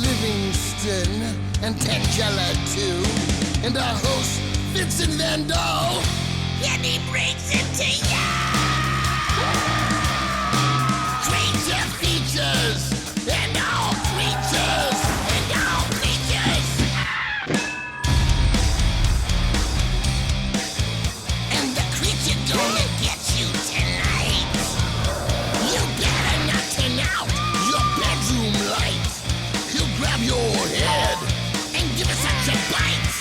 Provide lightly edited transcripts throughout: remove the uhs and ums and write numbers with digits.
Livingston and Tangela too, and our host Vincent Van Dahl, and he brings it to ya! Creature features and all creatures and all creatures, and the creature gonna get you tonight. You better not turn out your bedroom light. He'll grab your head and give it such a bite.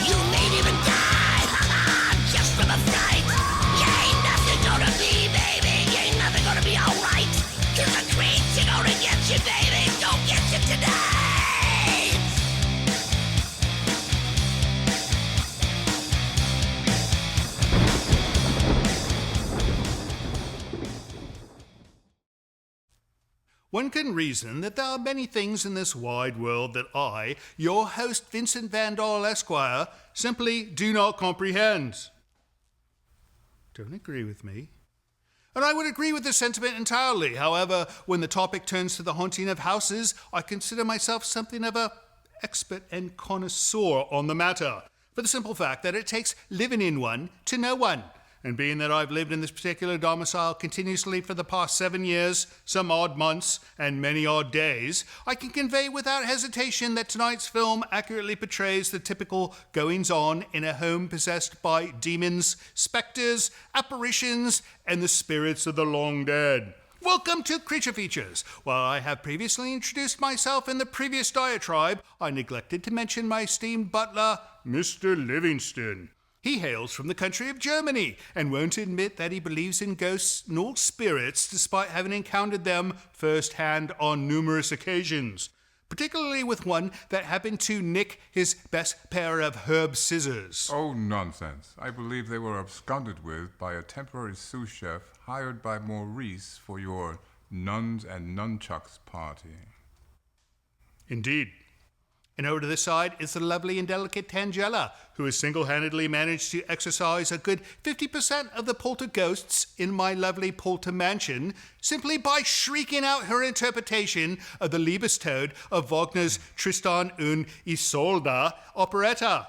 You may even die, just from a fright. You ain't nothing gonna be, baby. You ain't nothing gonna be alright. 'Cause the creature gonna get you, baby. Gonna get you tonight. One can reason that there are many things in this wide world that I, your host Vincent Van Dahl Esquire, simply do not comprehend. Don't agree with me? And I would agree with this sentiment entirely. However, when the topic turns to the haunting of houses, I consider myself something of an expert and connoisseur on the matter, for the simple fact that it takes living in one to know one. And being that I've lived in this particular domicile continuously for the past 7 years, some odd months, and many odd days, I can convey without hesitation that tonight's film accurately portrays the typical goings-on in a home possessed by demons, specters, apparitions, and the spirits of the long dead. Welcome to Creature Features. While I have previously introduced myself in the previous diatribe, I neglected to mention my esteemed butler, Mr. Livingston. He hails from the country of Germany and won't admit that he believes in ghosts nor spirits despite having encountered them firsthand on numerous occasions, particularly with one that happened to nick his best pair of herb scissors. Oh, nonsense. I believe they were absconded with by a temporary sous chef hired by Maurice for your nuns and nunchucks party. Indeed. And over to this side is the lovely and delicate Tangela, who has single-handedly managed to exorcise a good 50% of the polterghosts in my lovely polter mansion simply by shrieking out her interpretation of the Liebestod of Wagner's Tristan und Isolde operetta.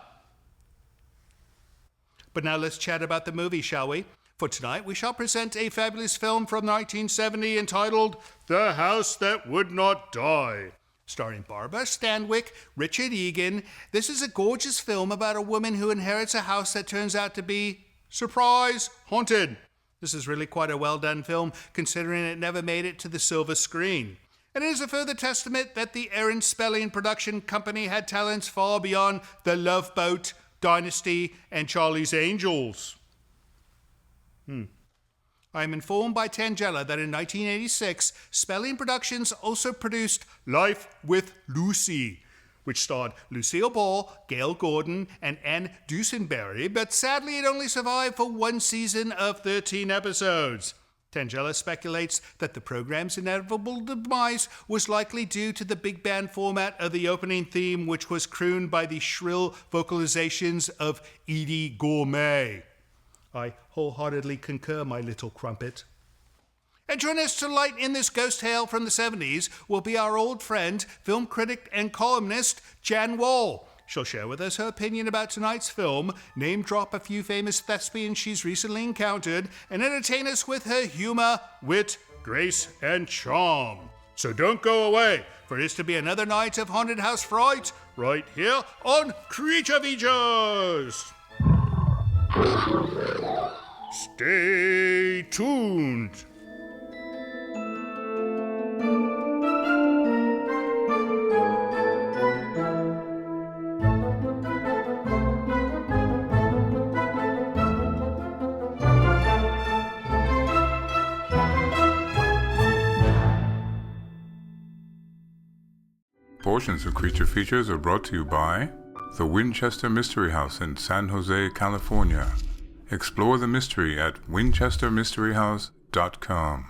But now let's chat about the movie, shall we? For tonight we shall present a fabulous film from 1970 entitled The House That Would Not Die. Starring Barbara Stanwyck, Richard Egan, this is a gorgeous film about a woman who inherits a house that turns out to be, surprise, haunted. This is really quite a well-done film, considering it never made it to the silver screen. And it is a further testament that the Aaron Spelling production company had talents far beyond The Love Boat, Dynasty, and Charlie's Angels. I am informed by Tangela that in 1986, Spelling Productions also produced Life with Lucy, which starred Lucille Ball, Gail Gordon, and Ann Dusenberry, but sadly it only survived for one season of 13 episodes. Tangela speculates that the program's inevitable demise was likely due to the big band format of the opening theme, which was crooned by the shrill vocalizations of Edie Gourmet. I wholeheartedly concur, my little crumpet. And join us tonight in this ghost tale from the 70s will be our old friend, film critic and columnist, Jan Wahl. She'll share with us her opinion about tonight's film, name drop a few famous thespians she's recently encountered, and entertain us with her humor, wit, grace, and charm. So don't go away, for it's to be another night of haunted house fright right here on Creature Features. Stay tuned. Portions of Creature Features are brought to you by the Winchester Mystery House in San Jose, California. Explore the mystery at winchestermysteryhouse.com.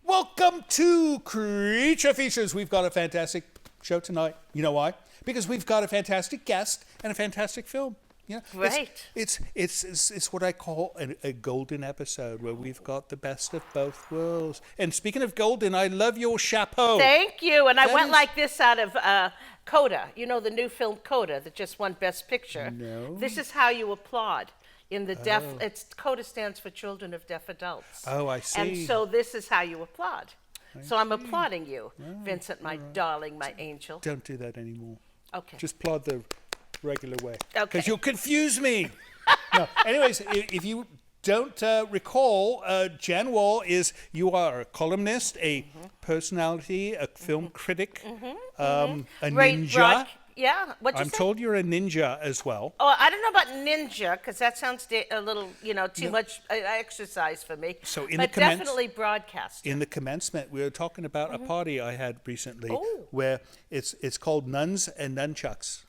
Welcome to Creature Features. We've got a fantastic show tonight. You know why? Because we've got a fantastic guest and a fantastic film. Yeah, Right. It's what I call a golden episode where we've got the best of both worlds. And speaking of golden, I love your chapeau. Thank you. And I That went is- like this out of Coda. You know the new film Coda that just won Best Picture? No. This is how you applaud. In the deaf, it's Coda stands for Children of Deaf Adults. Oh, I see. And so this is how you applaud. So I'm applauding you, Vincent, my darling, my angel. Don't do that anymore. Okay. Just plod the regular way. Okay. Because you'll confuse me. No. Anyways, if you don't recall, Jan Wahl you are a columnist, a personality, a film critic, a ninja. Yeah, what'd you I'm say? told you're a ninja as well. Oh, I don't know about ninja because that sounds a little, too much exercise for me. So in but the commence- definitely broadcast. In the commencement, we were talking about a party I had recently Oh. where it's called Nuns and Nunchucks.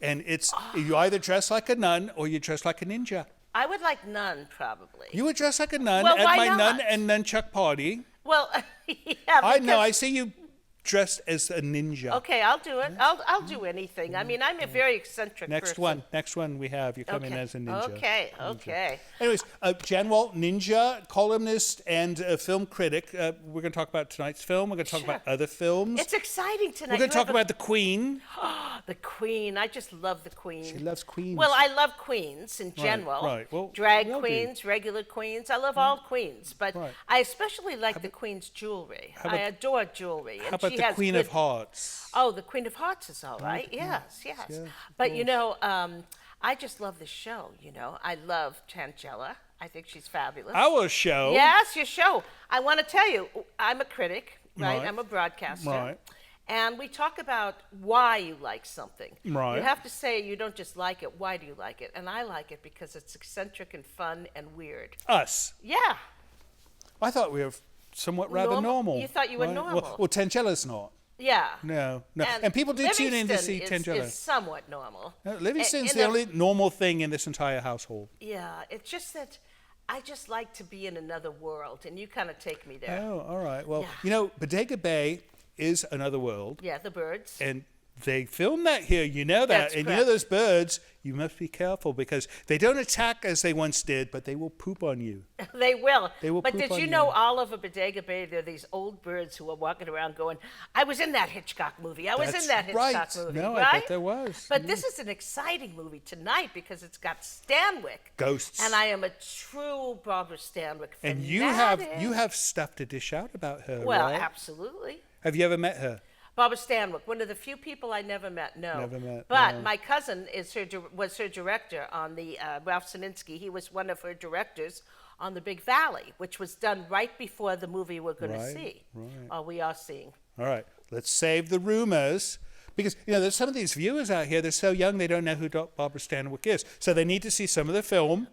And it's you either dress like a nun or you dress like a ninja. I would like none, probably. You would dress like a nun Well, at why my not? nun and nunchuck party. Well, yeah. I know. because- I see you dressed as a ninja. Okay, I'll do it. I'll do anything. I mean, I'm a very eccentric Next person. one we have. You come in as a ninja. Okay. Anyways, Jan Wahl, ninja, columnist, and film critic. We're going to talk about tonight's film. We're going to talk about other films. It's exciting tonight. We're going to You talk have about the Queen. the Queen. I just love the Queen. She loves queens. Well, I love queens in general. right. Well, drag we all do. queens, regular queens. I love all queens, but Right. I especially like the Queen's jewelry. I adore jewelry. How about the Queen of Hearts? Oh, the Queen of Hearts is all right. Yes. But I just love the show. I love Tangela. I think she's fabulous. Our show. Yes, your show. I want to tell you, I'm a critic, right? Right. I'm a broadcaster. Right. And we talk about why you like something. Right. You have to say you don't just like it. Why do you like it? And I like it because it's eccentric and fun and weird. Us. Yeah. I thought we were somewhat rather normal. You thought you were right? normal. Well, Tangela's not. Yeah. No. And people do tune in to see Livingston Tangela. is somewhat normal. Livingston's In the a- only normal thing in this entire household. Yeah, it's just that I just like to be in another world, and you kind of take me there. Oh, all right. Well, Yeah. Bodega Bay is another world, Yeah, the birds. and they film that here. You know that, That's and correct. you know those birds. You must be careful because they don't attack as they once did, but they will poop on you. They will. They will But poop did on you you. know all over Bodega Bay, there are these old birds who are walking around going, I was in that Hitchcock movie. I was That's in that right. Hitchcock movie. No, right? I bet there was. But this is an exciting movie tonight because it's got Stanwyck. Ghosts. And I am a true Barbara Stanwyck fan. And you have stuff to dish out about her, Well, right? absolutely. Have you ever met her? Barbara Stanwyck, one of the few people I never met. No, Never met, But no. my cousin was her director on the Ralph Sininsky. He was one of her directors on The Big Valley, which was done right before the movie we're going to Right, see. right. Or we are seeing. All right, let's save the rumors. Because, there's some of these viewers out here, they're so young they don't know who Barbara Stanwyck is. So they need to see some of the film,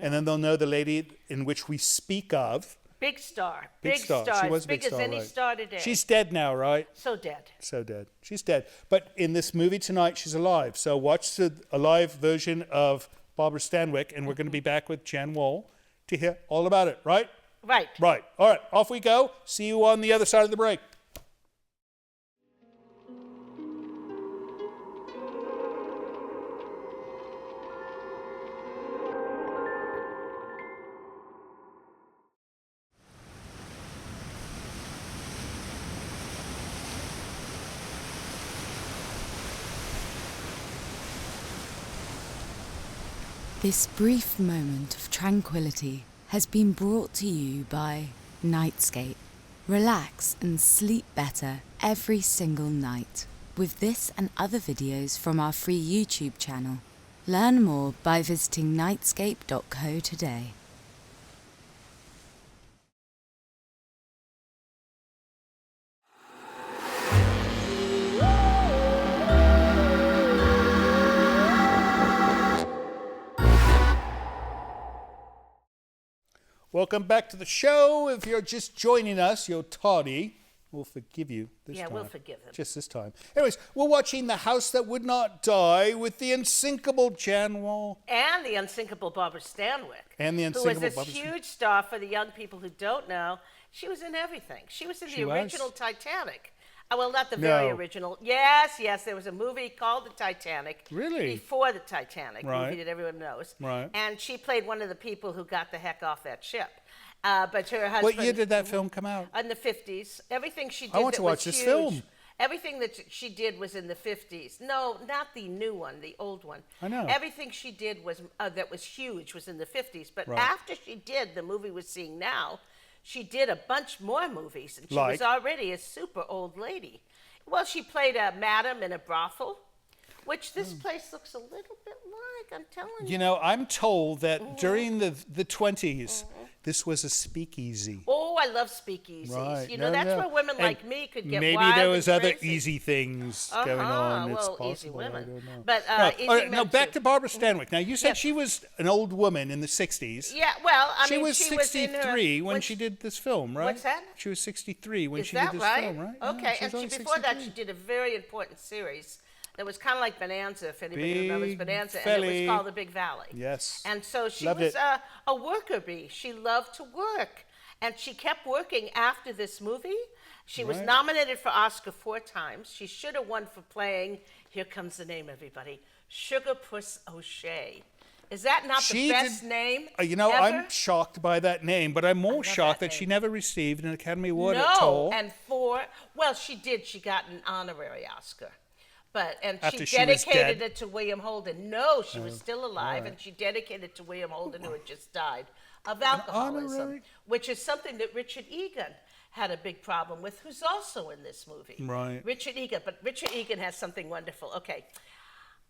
and then they'll know the lady in which we speak of. Big star. Big star. She was as a big big star, as any right. star today. She's dead now, right? so dead. So dead. She's dead. But in this movie tonight, she's alive. So watch the alive version of Barbara Stanwyck, and we're going to be back with Jan Wahl to hear all about it, right? Right. Right. All right, off we go. See you on the other side of the break. This brief moment of tranquility has been brought to you by Nightscape. Relax and sleep better every single night with this and other videos from our free YouTube channel. Learn more by visiting nightscape.co today. Welcome back to the show. If you're just joining us, you're tardy. We'll forgive you this time. Yeah, we'll forgive him. Just this time. Anyways, we're watching The House That Would Not Die with the unsinkable Jan Wahl. And the unsinkable Barbara Stanwyck. And the who was unsinkable this Barbara Stanwyck. huge star for the young people who don't know. She was in everything. She was in She the was? original Titanic. Well, not the very No. original. Yes, there was a movie called The Titanic. Really? Before the Titanic Right. movie that everyone knows. Right. And she played one of the people who got the heck off that ship. But her husband... What year did that film come out? In the 50s. Everything she did I want that to was watch this huge, film. Everything that she did was in the 50s. No, not the new one, the old one. I know. Everything she did was that was huge was in the 50s. But Right. after she did the movie we're seeing now, she did a bunch more movies. And she Like? was already a super old lady. Well, she played a madam in a brothel, which this place looks a little bit like, I'm telling you. You know, I'm told that during the 20s, this was a speakeasy. Oh, I love speakeasies. Right. You know, that's where women And like me could get maybe wild there was and other crazy. easy things going on. It's Well, possible. easy women. I don't know. But Right. easy All right, men now back too. to Barbara Stanwyck. Now you said Yes. she was an old woman in the 60s. Yeah, well, I She mean, was she was in 63 her, when she did this film, right? What's that? She was 63 when Is she that did this right? film, right? Yeah, Okay, she was and only before that, 63. she did a very important series that was kind of like Bonanza, if anybody remembers Big Bonanza, and Valley. it was called The Big Valley. Yes. And so she Loved was it. a worker bee. She loved to work, and she kept working after this movie. She was Right. nominated for Oscar 4 times. She should have won for playing, here comes the name, everybody, Sugar Puss O'Shea. Is that not She the best did- name You know, ever? I'm shocked by that name, but I'm more love shocked that that she name. never received an Academy Award no, at all. and she did. She got an honorary Oscar. And After she she was dedicated dead? it to William Holden. No, she was still alive, and she dedicated it to William Holden, who had just died of alcoholism, honorary? which is something that Richard Egan had a big problem with, who's also in this movie. Right. Richard Egan, but Richard Egan has something wonderful. Okay.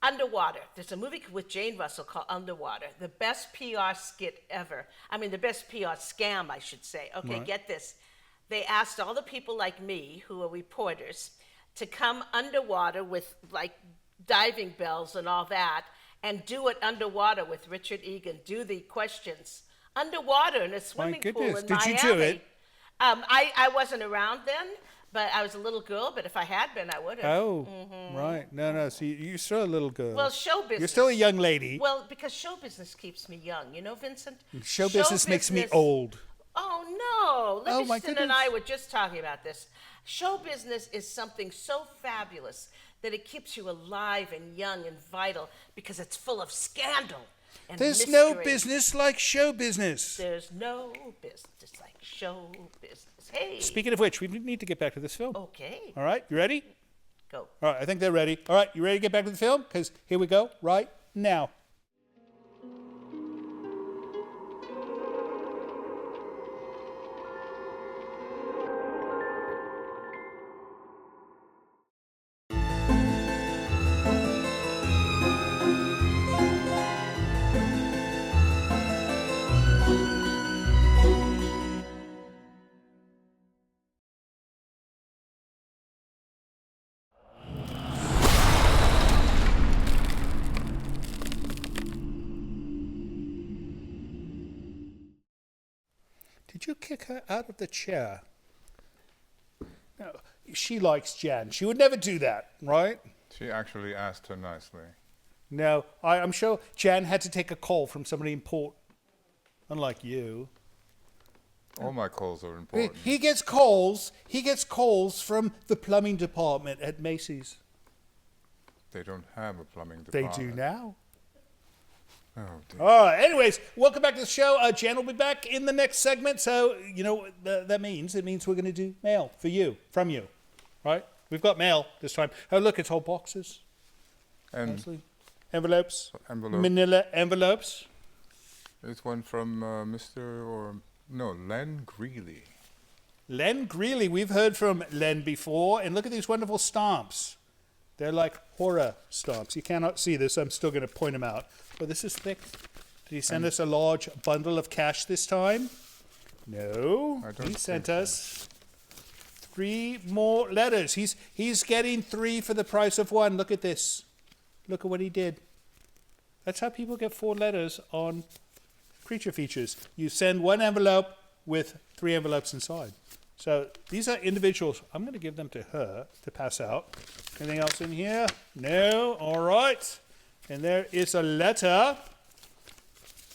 Underwater. There's a movie with Jane Russell called Underwater. The best PR skit ever. I mean, the best PR scam, I should say. Okay, Right. get this. They asked all the people like me, who are reporters, to come underwater with like diving bells and all that, and do it underwater with Richard Egan. Do the questions underwater in a swimming pool goodness. in Did you Miami. do it? I wasn't around then, but I was a little girl. But if I had been, I would have. Oh, right. No. So you're still a little girl. Well, show business. You're still a young lady. Well, because show business keeps me young. You know, Vincent? Show business makes me old. Oh, no. Oh, my Livingston and I goodness. were just talking about this. Show business is something so fabulous that it keeps you alive and young and vital because it's full of scandal and There's no mystery. business like show business. There's no business like show business. Hey. Speaking of which, we need to get back to this film. Okay. All right, you ready? Go. All right, I think they're ready. All right, you ready to get back to the film? Because here we go, right now. Did you kick her out of the chair? No, she likes Jan. She would never do that, right? She actually asked her nicely. No, I'm sure Jan had to take a call from somebody important, unlike you. All my calls are important. He gets calls. He gets calls from the plumbing department at Macy's. They don't have a plumbing They department. do now. Oh, dear. All right. Anyways, welcome back to the show. Jan will be back in the next segment. So you know what that means. It means we're going to do mail for you, from you, right? We've got mail this time. Oh, look, it's whole boxes. And Nicely. Envelopes. Envelope. Manila envelopes. It's one from Len Greeley. Len Greeley. We've heard from Len before. And look at these wonderful stamps. They're like horror stamps. You cannot see this. I'm still going to point them out. But this is thick. Did he send us a large bundle of cash this time? No. I don't He sent think so. us 3 more letters. He's getting 3 for the price of 1. Look at this. Look at what he did. That's how people get 4 letters on Creature Features. You send 1 envelope with 3 envelopes inside. So these are individuals. I'm going to give them to her to pass out. Anything else in here? No. All right. And there is a letter.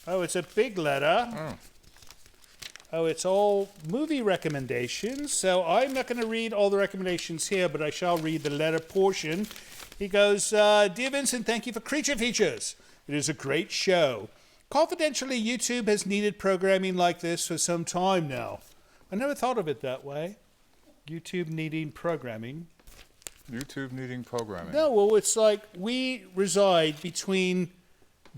Oh, it's a big letter. Oh, it's all movie recommendations. So I'm not going to read all the recommendations here, but I shall read the letter portion. He goes, Dear Vincent, thank you for Creature Features. It is a great show. Confidentially, YouTube has needed programming like this for some time now. I never thought of it that way. YouTube needing programming. YouTube needing programming. No, well, it's like we reside between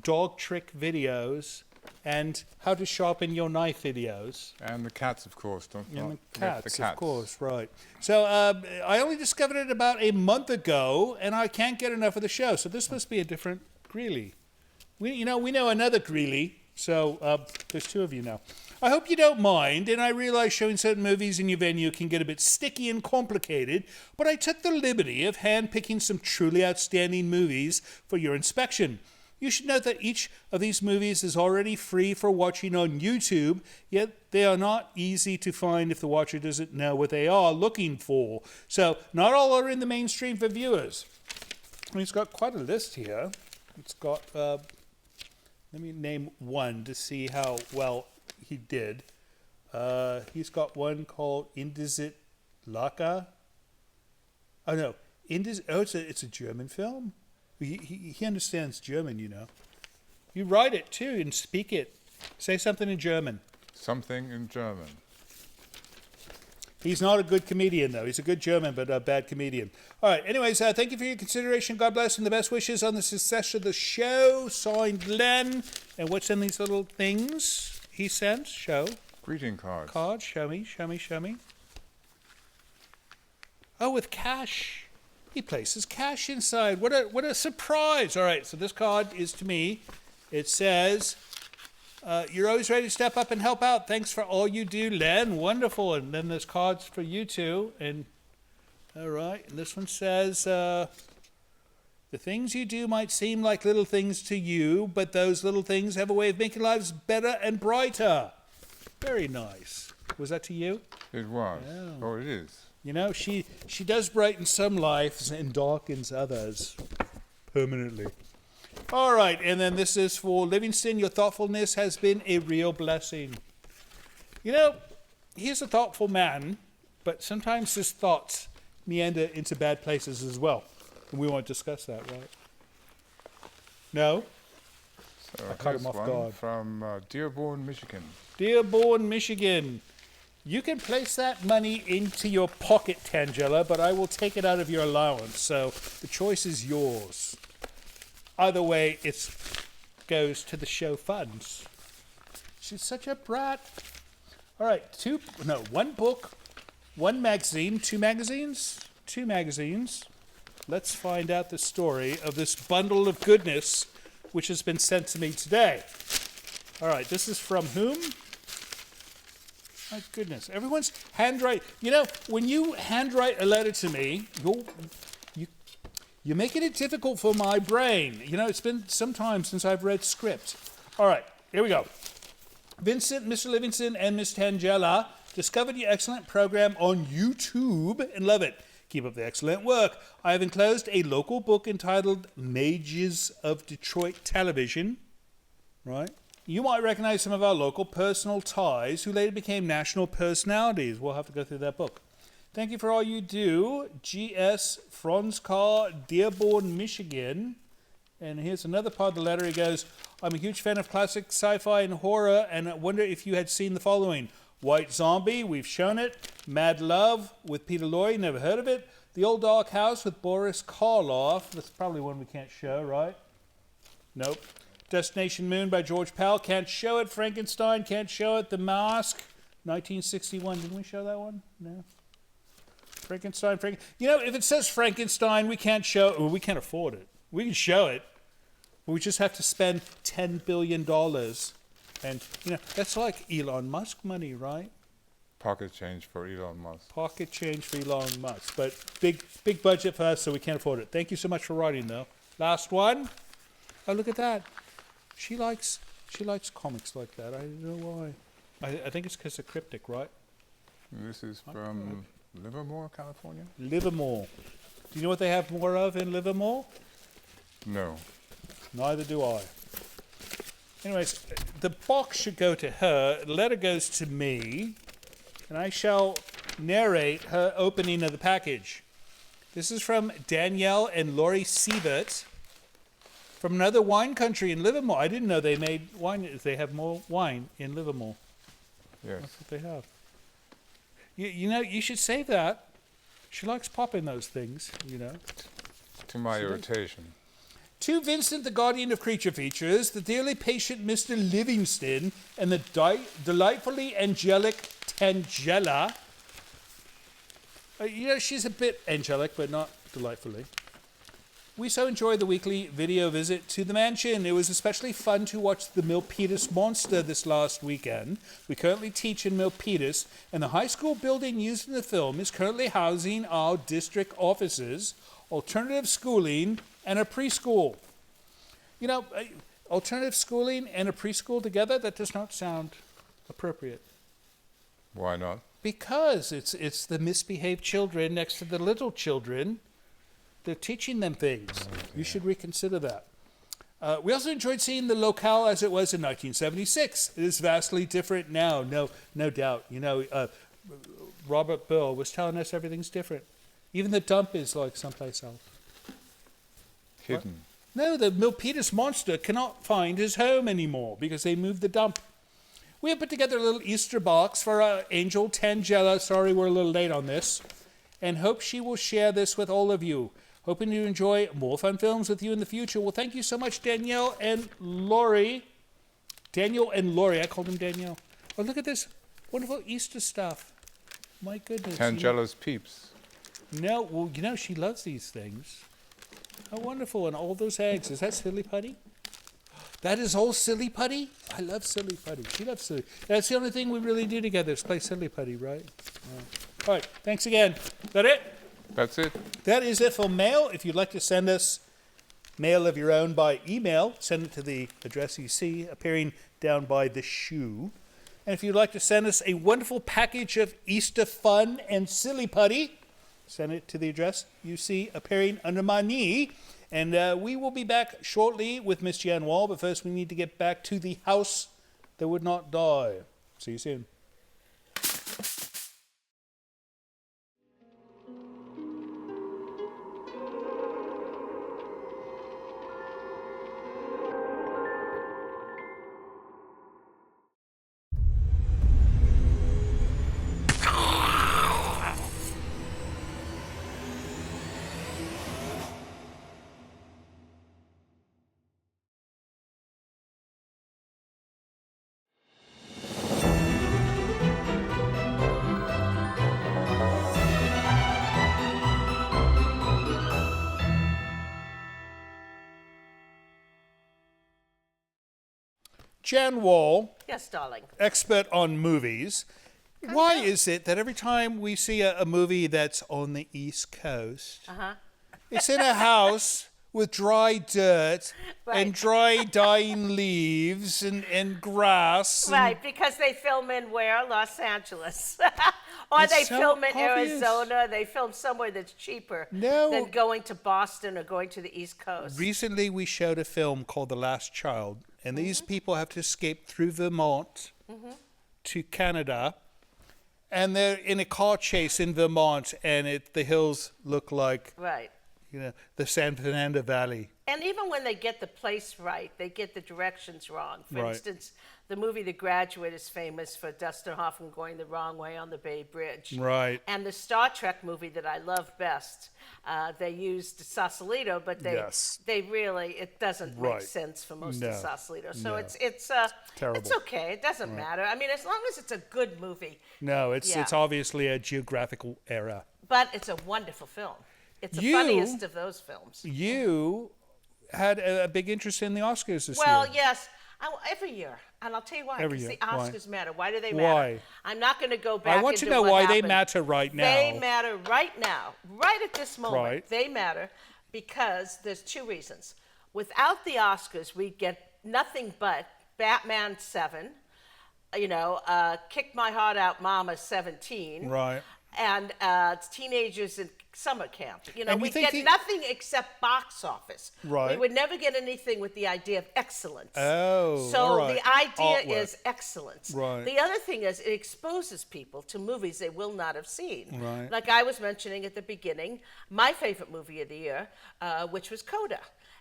dog trick videos and how to sharpen your knife videos. And the cats, of course. Don't And the forget cats, of course, right. So I only discovered it about a month ago, and I can't get enough of the show. So this must be a different Greeley. We know another Greeley, so there's two of you now. I hope you don't mind, and I realize showing certain movies in your venue can get a bit sticky and complicated, but I took the liberty of handpicking some truly outstanding movies for your inspection. You should note that each of these movies is already free for watching on YouTube, yet they are not easy to find if the watcher doesn't know what they are looking for. So not all are in the mainstream for viewers. He's got quite a list here. It's got, let me name one to see how well he did. He's got one called Indizit Laka. Oh no, it's a German film. He understands German, you know. You write it too and speak it. Say something in German. Something in German. He's not a good comedian, though. He's a good German, but a bad comedian. All right. Anyways, thank you for your consideration. God bless and the best wishes on the success of the show. Signed, Len. And what's in these little things he sent? Show. Greeting cards. Cards. Show me. Oh, with cash. He places cash inside. What a surprise. All right, so this card is to me. It says, you're always ready to step up and help out. Thanks for all you do, Len. Wonderful. And then there's cards for you too. And all right, and this one says, the things you do might seem like little things to you, but those little things have a way of making lives better and brighter. Very nice. Was that to you? It was. Yeah. Oh, it is. You know, she does brighten some lives and darkens others permanently. All right, and then this is for Livingston. Your thoughtfulness has been a real blessing. You know, he's a thoughtful man, but sometimes his thoughts meander into bad places as well. And we won't discuss that, right? No? So I cut him off guard. From Dearborn, Michigan. Dearborn, Michigan. You can place that money into your pocket, Tangela, but I will take it out of your allowance, so the choice is yours. Either way, it goes to the show funds. She's such a brat. All right, one book, one magazine, two magazines. Let's find out the story of this bundle of goodness which has been sent to me today. All right, this is from whom? My goodness, everyone's handwrite. You know, when you handwrite a letter to me, you're making it difficult for my brain. You know, it's been some time since I've read script. All right, here we go. Vincent, Mr. Livingston, and Miss Tangela discovered your excellent program on YouTube and love it. Keep up the excellent work. I have enclosed a local book entitled Mages of Detroit Television. Right? You might recognize some of our local personal ties who later became national personalities. We'll have to go through that book. Thank you for all you do. G.S. Franskar, Dearborn, Michigan. And here's another part of the letter. He goes, I'm a huge fan of classic sci-fi and horror, and I wonder if you had seen the following. White Zombie, we've shown it. Mad Love with Peter Lorre, never heard of it. The Old Dark House with Boris Karloff. That's probably one we can't show, right? Nope. Destination Moon by George Pell, can't show it. Frankenstein, can't show it. The Mask, 1961. Didn't we show that one? No. Frankenstein. You know, if it says Frankenstein, we can't show it. Well, we can't afford it. We can show it. But we just have to spend $10 billion. And, you know, that's like Elon Musk money, right? Pocket change for Elon Musk. Pocket change for Elon Musk. But big budget for us, so we can't afford it. Thank you so much for writing, though. Last one. Oh, look at that. She likes comics like that. I don't know why. I think it's because of cryptic, right? This is from Livermore, California? Livermore. Do you know what they have more of in Livermore? No. Neither do I. Anyways, the box should go to her. The letter goes to me. And I shall narrate her opening of the package. This is from Danielle and Laurie Siebert from another wine country in Livermore. I didn't know they made wine. They have more wine in Livermore. Yes. That's what they have. You know, you should save that. She likes popping those things, you know. To my irritation. To Vincent, the guardian of creature features, the dearly patient Mr. Livingston, and the delightfully angelic Tangela. You know, she's a bit angelic, but not delightfully. We so enjoyed the weekly video visit to the mansion. It was especially fun to watch the Milpitas Monster this last weekend. We currently teach in Milpitas, and the high school building used in the film is currently housing our district offices, alternative schooling, and a preschool. You know, alternative schooling and a preschool together, that does not sound appropriate. Why not? Because it's the misbehaved children next to the little children. They're teaching them things. You should reconsider that. We also enjoyed seeing the locale as it was in 1976. It is vastly different now, no doubt. You know, Robert Bill was telling us everything's different. Even the dump is like someplace else. Hidden. What? No, the Milpitas Monster cannot find his home anymore because they moved the dump. We have put together a little Easter box for our angel Tangela. Sorry we're a little late on this. And hope she will share this with all of you. Hoping you enjoy more fun films with you in the future. Well, thank you so much, Danielle and Laurie. Daniel and Laurie. I called them Danielle. Oh, look at this wonderful Easter stuff. My goodness. Tangela's peeps. No, well, you know, she loves these things. How wonderful. And all those eggs. Is that Silly Putty? That is all Silly Putty? I love Silly Putty. She loves Silly. That's the only thing we really do together is play Silly Putty, right? All right. Thanks again. Is that it? That's it. That is it for mail. If you'd like to send us mail of your own by email, send it to the address you see appearing down by the shoe. And if you'd like to send us a wonderful package of Easter fun and Silly Putty, send it to the address you see appearing under my knee. And we will be back shortly with Miss Jan Wahl, but first we need to get back to the house that would not die. See you soon. Jan Wahl, Yes, darling. expert on movies. Why is it that every time we see a movie that's on the East Coast, it's in a house with dry dirt and dry dying leaves and grass? Right, because they film in where? Los Angeles. Or It's they so film in obvious. Arizona. They film somewhere that's cheaper No. than going to Boston or going to the East Coast. Recently, we showed a film called The Last Child, and these people have to escape through Vermont to Canada, and they're in a car chase in Vermont, and the hills look like, Right. you know, the San Fernando Valley. And even when they get the place right, they get the directions wrong. For Right. instance, the movie The Graduate is famous for Dustin Hoffman going the wrong way on the Bay Bridge. Right. And the Star Trek movie that I love best, they used Sausalito, but they really, it doesn't Right. make sense for most No. of Sausalito. So No. it's Terrible. It's okay. It doesn't matter. I mean, as long as it's a good movie. No, it's Yeah. obviously a geographical error. But it's a wonderful film. It's the You- funniest of those films. You had a big interest in the Oscars this Well, year. yes, every year, and I'll tell you why. Every Because year. the Why? Oscars matter. Why do they Why? matter? I'm not going to go back. I want to into know what why they happened. matter right now. They matter right now, right at this moment. Right. They matter because there's two reasons. Without the Oscars, we get nothing but Batman 7, Kick My Heart Out Mama 17, Right. and teenagers in summer camp. You know, And you we think get nothing except box office. Right. We would never get anything with the idea of excellence. Oh, so all right. the idea Artwork. is excellence. Right. The other thing is it exposes people to movies they will not have seen. Right. Like I was mentioning at the beginning, my favorite movie of the year, which was Coda.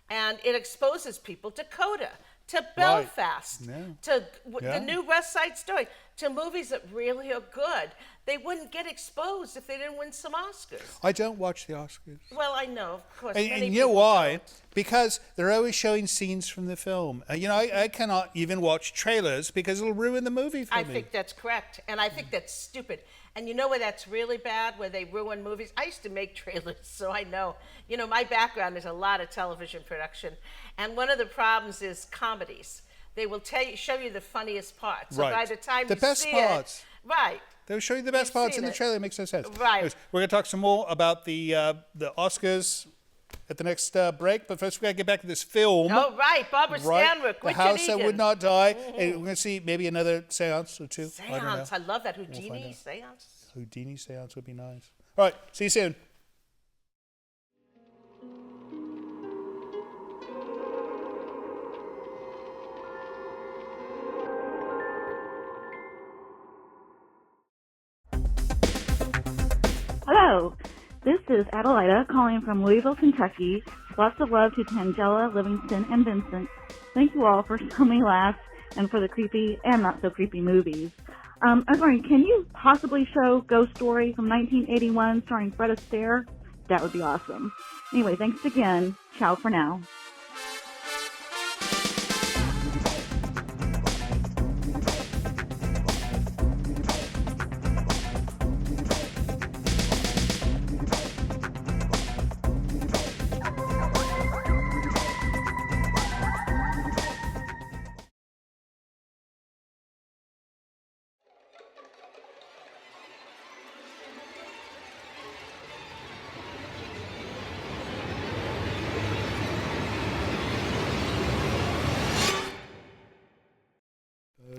And it exposes people to Coda, to Belfast, Yeah. to Yeah. the new West Side Story, to movies that really are good. They wouldn't get exposed if they didn't win some Oscars. I don't watch the Oscars. Well, I know, of course. And many you know people why? don't. Because they're always showing scenes from the film. You know, I cannot even watch trailers because it'll ruin the movie for me. I think that's correct, and I think that's stupid. And you know where that's really bad, where they ruin movies? I used to make trailers, so I know. You know, my background is a lot of television production, and one of the problems is comedies. They will show you the funniest parts. So Right. by the time The you best see parts. it, right? They'll show you the best You've parts seen in the it. trailer. It makes no sense. Right. Anyways, we're going to talk some more about the Oscars at the next break. But first, we've got to get back to this film. Oh, right, Barbara Stanwyck, The Richard House Egan. That Would Not Die. And we're going to see maybe another seance or two. I don't know. Seance, I love that. Houdini find out. seance. Houdini seance would be nice. All right. See you soon. Hello, this is Adelaida calling from Louisville, Kentucky. Lots of love to Tangela, Livingston, and Vincent. Thank you all for so many laughs and for the creepy and not so creepy movies. I was wondering, can you possibly show Ghost Story from 1981 starring Fred Astaire? That would be awesome. Anyway, thanks again. Ciao for now.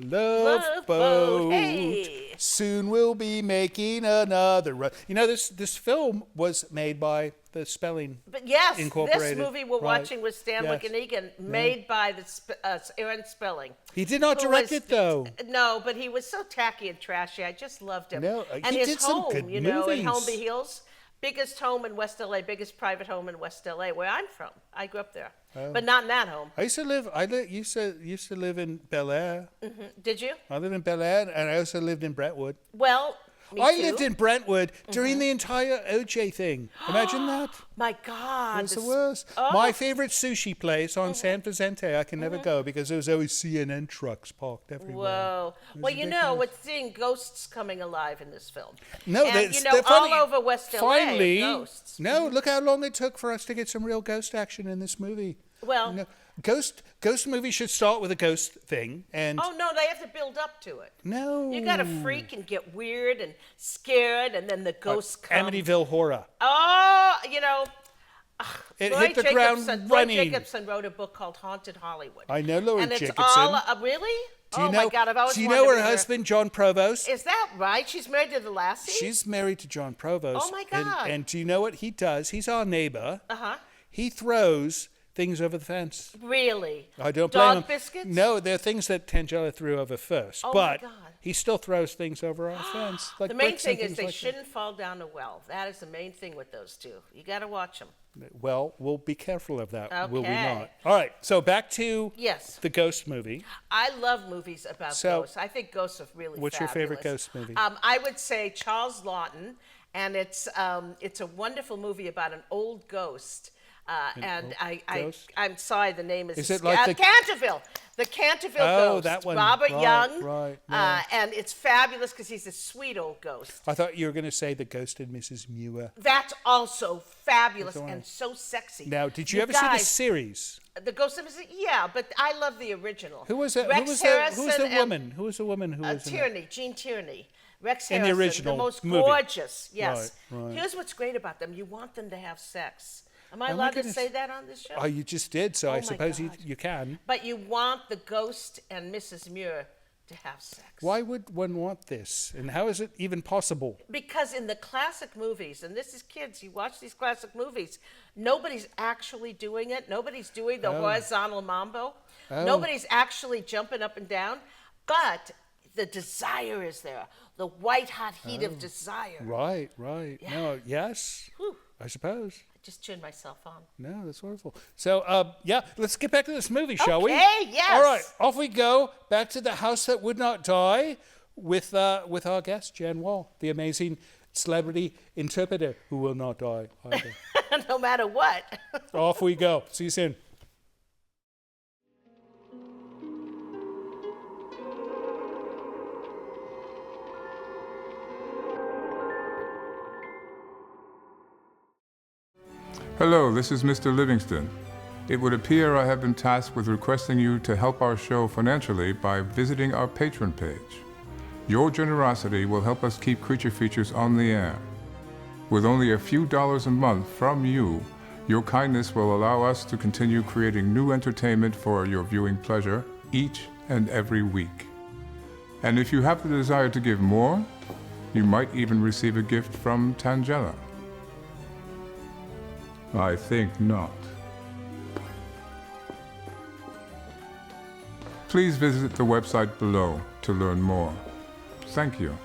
Love Boat. Hey. Soon we'll be making another run. You know, this film was made by the Spelling But yes, Incorporated. this movie we're Right. watching with Stanwyck Yes. and Egan, made by Aaron Spelling. He did not who direct was- it, though. No, but he was so tacky and trashy. I just loved him. No, and he his did some home, good you know, in movies. Holmby Hills, biggest home in West LA, biggest private home in West LA, where I'm from. I grew up there, but not in that home. I used to live. Used to live in Bel Air. Did you? I lived in Bel Air, and I also lived in Brentwood. Well, me I too. lived in Brentwood during the entire OJ thing. Imagine that. My God, It was the this- worst. Oh. My favorite sushi place on San Vicente, I can never go because there was always CNN trucks parked everywhere. Whoa. It was Well, you know, ridiculous. we're seeing ghosts coming alive in this film. No, and, you know, they're funny. all over West LA, Finally, ghosts. no, look how long it took for us to get some real ghost action in this movie. Well, No, ghost movies should start with a ghost thing, and oh no, they have to build up to it. no, You got to freak and get weird and scared, and then the ghosts come. Amityville Horror. Oh, you know, It Lloyd hit the ground Jacobson, running. Lloyd Jacobson wrote a book called Haunted Hollywood. I know Lloyd and it's Jacobson. all really. Do you oh know? my God, I've always do you wanted know to her meet husband, John Provost? Is that right? She's married to the Lassie. She's married to John Provost. Oh, my and- God. And do you know what he does? He's our neighbor. Uh-huh. He throws things over the fence. Really. I don't blame him. Dog biscuits. No, they're things that Tangela threw over first. Oh, my but God. he still throws things over our fence. Like The main bricks and thing is things they like that. shouldn't fall down a well. That is the main thing with those two. You got to watch them. Well, we'll be careful of that, will we Okay. not? All right, so back to Yes. the ghost movie. I love movies about So, ghosts. I think ghosts are really what's your favorite fabulous. ghost movie? I would say Charles Lawton, and it's a wonderful movie about an old ghost. Ghost? I'm sorry, the name is Is it like the- Canterville. The Canterville Oh, Ghost. that one. Robert Right, Young. right, yeah. And it's fabulous because he's a sweet old ghost. I thought you were going to say The Ghost of Mrs. Muir. That's also fabulous That's the one. and so sexy. Now, did you ever see the guys, series? The Ghost of Mrs. Yeah, but I love the original. Who was it? Rex Who was Harrison the and- woman? Who was the woman who was in that? Tierney, Jean Tierney. Rex In the Harrison, original the most movie. gorgeous. Yes. Right, right. Here's what's great about them. You want them to have sex. Am I Oh, my allowed to goodness. say that on this show? Oh, you just did, so Oh, I my suppose God. you can. But you want the Ghost and Mrs. Muir to have sex. Why would one want this? And how is it even possible? Because in the classic movies, and this is kids, you watch these classic movies, nobody's actually doing it. Nobody's doing the horizontal mambo. Nobody's actually jumping up and down. But the desire is there. The white hot heat of desire. Right. Yeah. No, yes, Whew. I suppose. I just turned myself on. No, that's wonderful. So, let's get back to this movie, shall we? Okay, yes. All right, off we go. Back to the house that would not die with our guest, Jan Wahl, the amazing celebrity interpreter who will not die either. No matter what. Off we go. See you soon. Hello, this is Mr. Livingston. It would appear I have been tasked with requesting you to help our show financially by visiting our Patreon page. Your generosity will help us keep Creature Features on the air. With only a few dollars a month from you, your kindness will allow us to continue creating new entertainment for your viewing pleasure each and every week. And if you have the desire to give more, you might even receive a gift from Tangela. I think not. Please visit the website below to learn more. Thank you.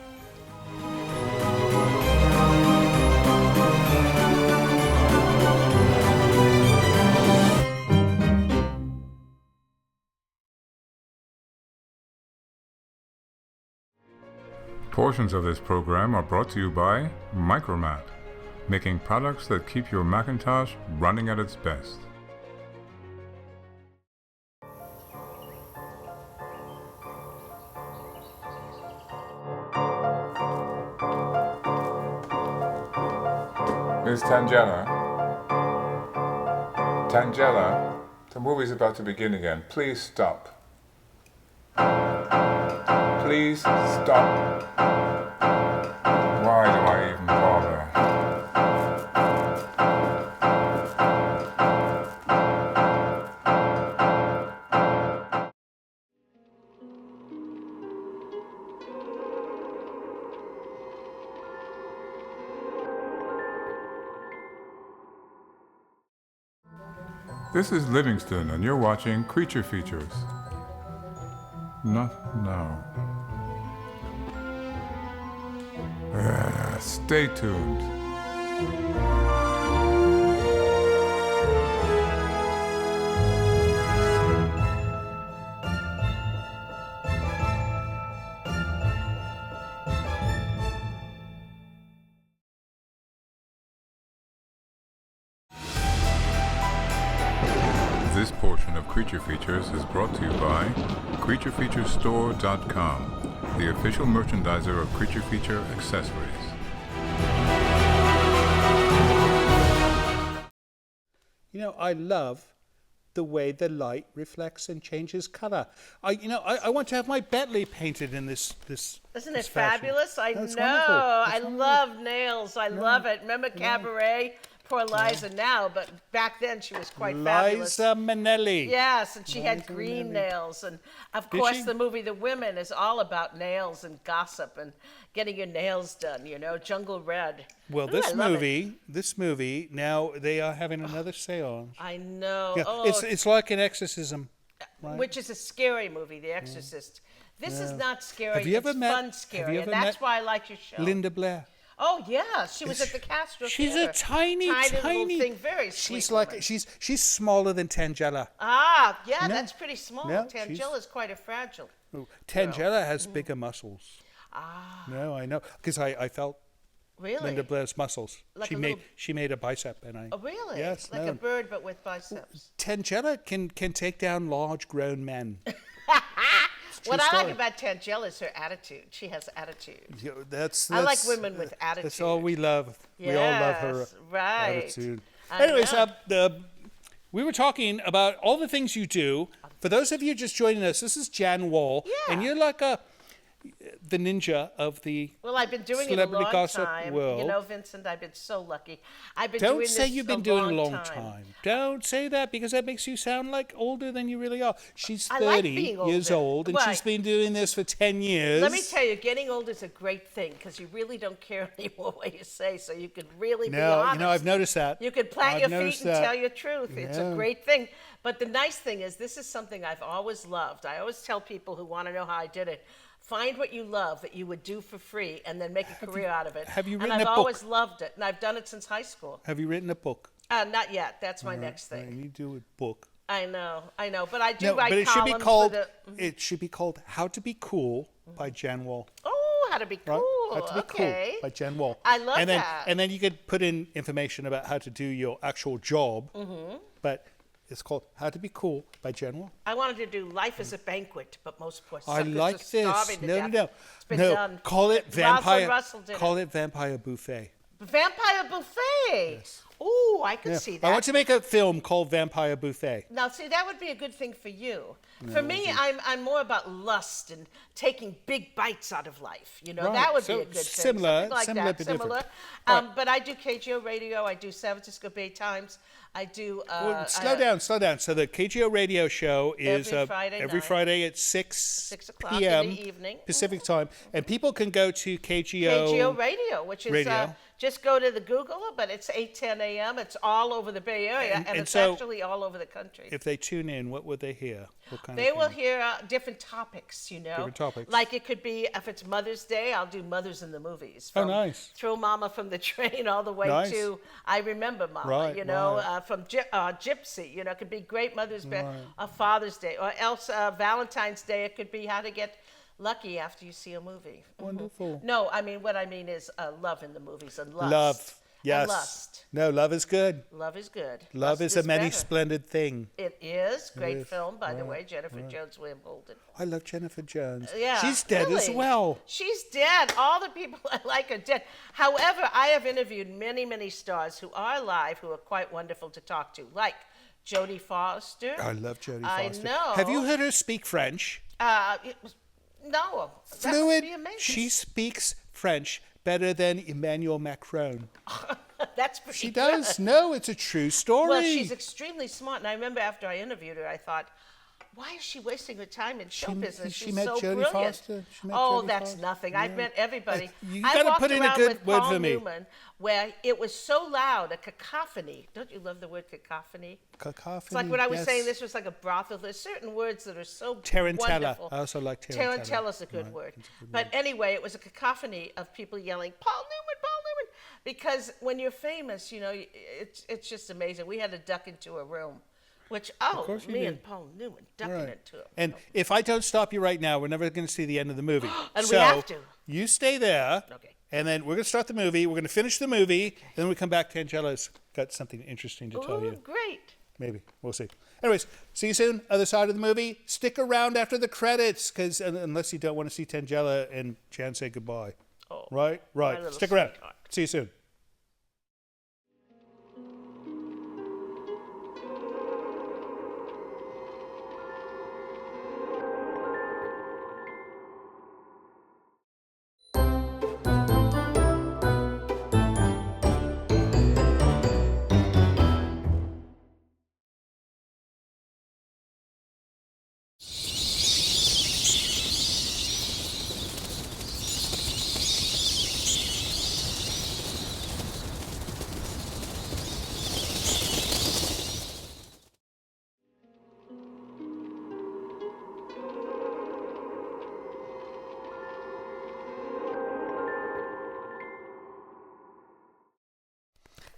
Portions of this program are brought to you by Micromat, making products that keep your Macintosh running at its best. Miss Tangela. Tangela, the movie's about to begin again. Please stop. Please stop. Why do I even bother? This is Livingston, and you're watching Creature Features. Not now. Stay tuned. This portion of Creature Features is brought to you by CreatureFeatureStore.com, the official merchandiser of Creature Feature accessories. You know, I love the way the light reflects and changes color. I want to have my Bentley painted in this. Isn't this it fashion. fabulous? I That's know. wonderful. I That's wonderful. love nails. I love it. Remember Cabaret? Poor Liza now, but back then she was quite fabulous. Liza Minnelli. Yes, and she had Liza green Minnelli. nails. And of Did course, she? the movie The Women is all about nails and gossip and getting your nails done, you know, Jungle Red. Well, Ooh, this I love it. movie, now they are having another seance. I know. Yeah, Oh, it's like an exorcism. Right. which is a scary movie, The Exorcist. This is not scary. Have you it's ever met- fun have scary, you and ever that's met why I like your show. Linda Blair. Oh yeah, she was at the Castro She's Theater. a tiny little tiny thing, very sweet. She's like woman. she's smaller than Tangela. Ah, yeah, No. that's pretty small. No, Tangela's quite a fragile. Tangela has bigger muscles. Ah, No, I know, because I felt really? Linda Blair's muscles. Like she a made little- she made a bicep, and I. Oh, really? Yes, like no. a bird, but with biceps. Tangela can take down large grown men. What I story. like about Tangela is her attitude. She has attitude. Yeah, that's I like women with attitude. That's all we love. We all love her Yes, right. attitude. I Anyways, know. we were talking about all the things you do. For those of you just joining us, this is Jan Wahl, Yeah. and you're like the ninja of the Well, I've been doing it a celebrity long gossip time. world. You know, Vincent, I've been so lucky. I've been Don't doing say this you've been doing a long time. Don't say that, because that makes you sound like older than you really are. She's I like 30 being years older. old, and Right. she's been doing this for 10 years. Let me tell you, getting older is a great thing because you really don't care anymore what you say, so you can really be honest. I've noticed that. You can plant I've your noticed feet and that. tell your truth. It's a great thing. But the nice thing is, this is something I've always loved. I always tell people who want to know how I did it, find what you love that you would do for free and then make a career out of it. have you written and a I've book? always loved it, and I've done it since high school. Have you written a book? Not yet. That's my next thing. You do a book. I know, but I do No, write but it should be columns called. for the... It should be called "How to Be Cool" by Jan Wahl. Oh, how to be Right? cool. How to Be Okay. Cool by Jan Wahl. I love and then, that. And then you could put in information about how to do your actual job. But it's called "How to Be Cool" by Jan Wahl. I wanted to do Life as a Banquet, but most poor I suckers like are this. starving to death. No. It's been done. Call it Rosalind vampire. Russell did Call it. it Vampire Buffet. Vampire Buffet. Ooh, I could see that. I want to make a film called Vampire Buffet. Now, see, that would be a good thing for you. For me, I'm more about lust and taking big bites out of life. You know, Right. that would So be a good thing. similar- Something like similar that. but Similar. different. Right. But I do KGO Radio. I do San Francisco Bay Times. I do... Well, slow down. So the KGO radio show is Every Friday every night. Friday at 6 o'clock in p.m. the evening. Pacific time. And people can go to KGO. KGO Radio, which is Radio. just go to the Google, but it's 8:10 a.m. It's all over the Bay Area, and it's so actually all over the country. If they tune in, what would they hear? What kind They of will thing? hear different topics, you know. Different topics. Like it could be, if it's Mother's Day, I'll do Mothers in the Movies. Oh, From nice. Throw Mama from the Train all the way Nice. to I Remember Mama, Right, you know, right. from Gypsy, you know, it could be great Mother's Day, Father's Day, or else Valentine's Day, it could be how to get lucky after you see a movie. Wonderful. No, I mean, what I mean is love in the movies and lust. Love. Yes. And lust. No, love is good. Love is good. Love Lust is a many better. splendid thing. It is. Great is. film, by the way. Jennifer Jones Wimbledon. I love Jennifer Jones. Yeah. She's dead as really. well. She's dead. All the people I like are dead. However, I have interviewed many, many stars who are alive who are quite wonderful to talk to, like Jodie Foster. I love Jodie I Foster. know. Have you heard her speak French? No. That Fluid. would be amazing. She speaks French better than Emmanuel Macron. That's pretty She good. does. No, it's a true story. Well, she's extremely smart, and I remember after I interviewed her, I thought, why is she wasting her time in show business? she She's met so Jodie brilliant. Foster? She met Oh, Jodie that's Foster? nothing. I've met everybody. You I gotta walked put in a around good with word Paul for me. Newman, where it was so loud, a cacophony. Don't you love the word cacophony? Cacophony. It's like when I was yes. saying this was like a brothel. There's certain words that are so Tarantella. wonderful. I also like tarantella. Tarantella's a good word. But anyway, it was a cacophony of people yelling, Paul Newman, Paul Newman. Because when you're famous, you know, it's just amazing. We had to duck into a room, which, course you me did. and Paul Newman ducking Right. into it. And if I don't stop you right now, we're never going to see the end of the movie. And so we have to. You stay there. Okay. And then we're going to start the movie. We're going to finish the movie. Then we come back. Tangela's got something interesting to tell Ooh, you. great. Maybe. We'll see. Anyways, see you soon. Other side of the movie. Stick around after the credits, because unless you don't want to see Tangela and Jan say goodbye. Oh, Right? my Right. little Stick around. sweetheart. See you soon.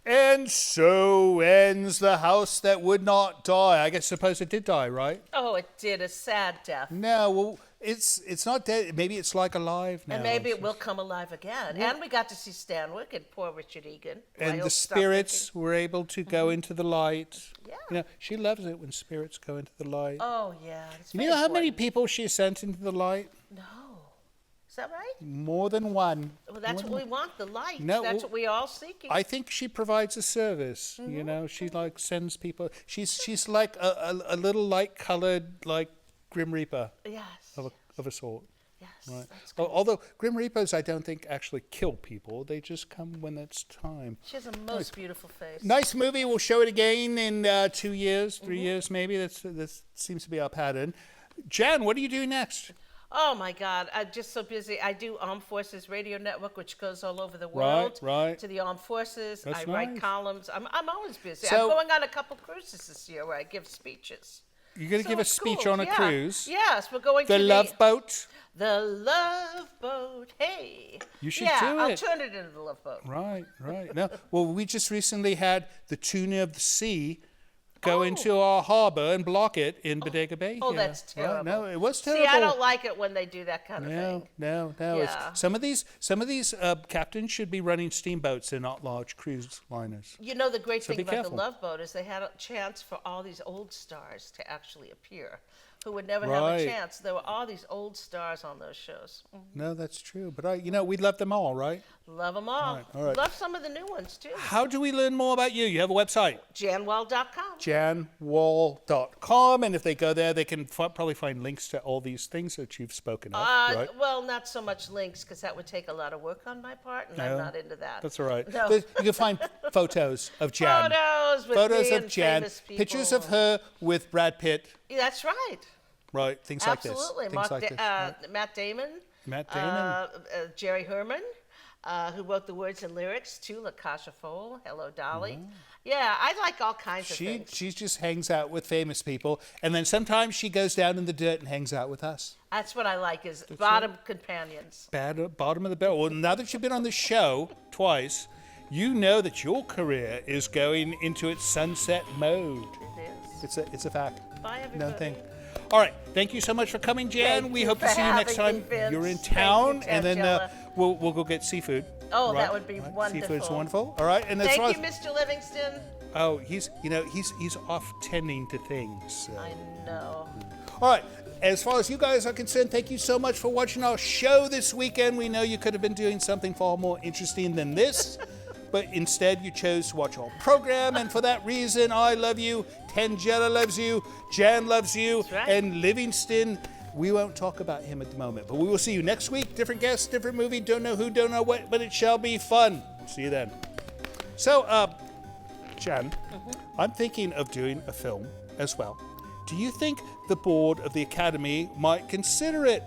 And so ends The House That Would Not Die. I guess suppose it did die, right? Oh, it did. A sad death. No, well, it's not dead. Maybe it's like alive now. And maybe it will come alive again. And we got to see Stanwyck and poor Richard Egan. who I And the hope stopped spirits were able to go into the light. Yeah. You know, she loves it when spirits go into the light. drinking. Oh, yeah. It's you very know how many important. people she sent into the light? No. Is that right? More than one. Well, that's what we want, the light. No, That's well, what we all seeking. I think she provides a service. You know, she like sends people. She's like a little light-colored like Grim Reaper Yes. of a sort. Yes, Right. that's good. Although Grim Reapers, I don't think actually kill people. They just come when it's time. She has a most beautiful face. Nice movie. We'll show it again in 2 years, 3 years maybe. That seems to be our pattern. Jan, what are you doing next? Oh my God, I'm just so busy. I do Armed Forces Radio Network, which goes all over the world. Right. To the Armed Forces. That's I write nice. columns. I'm always busy. So- I'm going on a couple cruises this year where I give speeches. You're going to So give a it's speech cool. on a Yeah. cruise. Yes, we're going The to Love Boat. The Love Boat. Hey. You should yeah, do I'll it. turn it into the Love Boat. Right. No, well, we just recently had the Tuna of the Sea go into our harbor and block it in Bodega Bay. Oh, here. that's terrible. Right? No, it was terrible. See, I don't like it when they do that kind of thing. No. Yeah. It's, some of these captains should be running steamboats and not large cruise liners. You know, the great So thing be about careful. the Love Boat is they had a chance for all these old stars to actually appear who would never have Right. a chance. There were all these old stars on those shows. No, that's true. But we love them all, right? Love them all. All right. Love some of the new ones, too. How do we learn more about you? You have a website, JanWahl.com. janwahl.com, and if they go there, they can probably find links to all these things that you've spoken of, right? Well, not so much links, because that would take a lot of work on my part, and I'm not into that. That's all right. No. But you can find photos of Jan. Photos with Photos me of and Jan. famous people. Pictures of her with Brad Pitt. Yeah, that's right. Right, things Absolutely. like this. Things like this. Right. Matt Damon. Matt Damon. Jerry Herman, who wrote the words and lyrics to La Caja Folle, Hello Dolly. Yeah, I like all kinds of things. She just hangs out with famous people, and then sometimes she goes down in the dirt and hangs out with us. That's what I like, is bottom companions. Bottom of the barrel. Well, now that you've been on the show twice, you know that your career is going into its sunset mode. It is. It's a fact. Bye, everybody. No thing. All right. Thank you so much for coming, Jan. Thank we you hope to for see you next having time me, Vince. you're in Thank you, town, and then Tangela. we'll go get seafood. Oh, right? that would be Right. wonderful. Seafood's wonderful. All right. And as far Thank as, you, Mr. Livingston. oh, he's off tending to things. So. I know. All right. As far as you guys are concerned, thank you so much for watching our show this weekend. We know you could have been doing something far more interesting than this, but instead you chose to watch our program, and for that reason, I love you, Tangela loves you, Jan loves you, That's right. and Livingston, we won't talk about him at the moment, but we will see you next week. Different guests, different movie, don't know who, don't know what, but it shall be fun. See you then. So, Jan, I'm thinking of doing a film as well. Do you think the board of the Academy might consider it?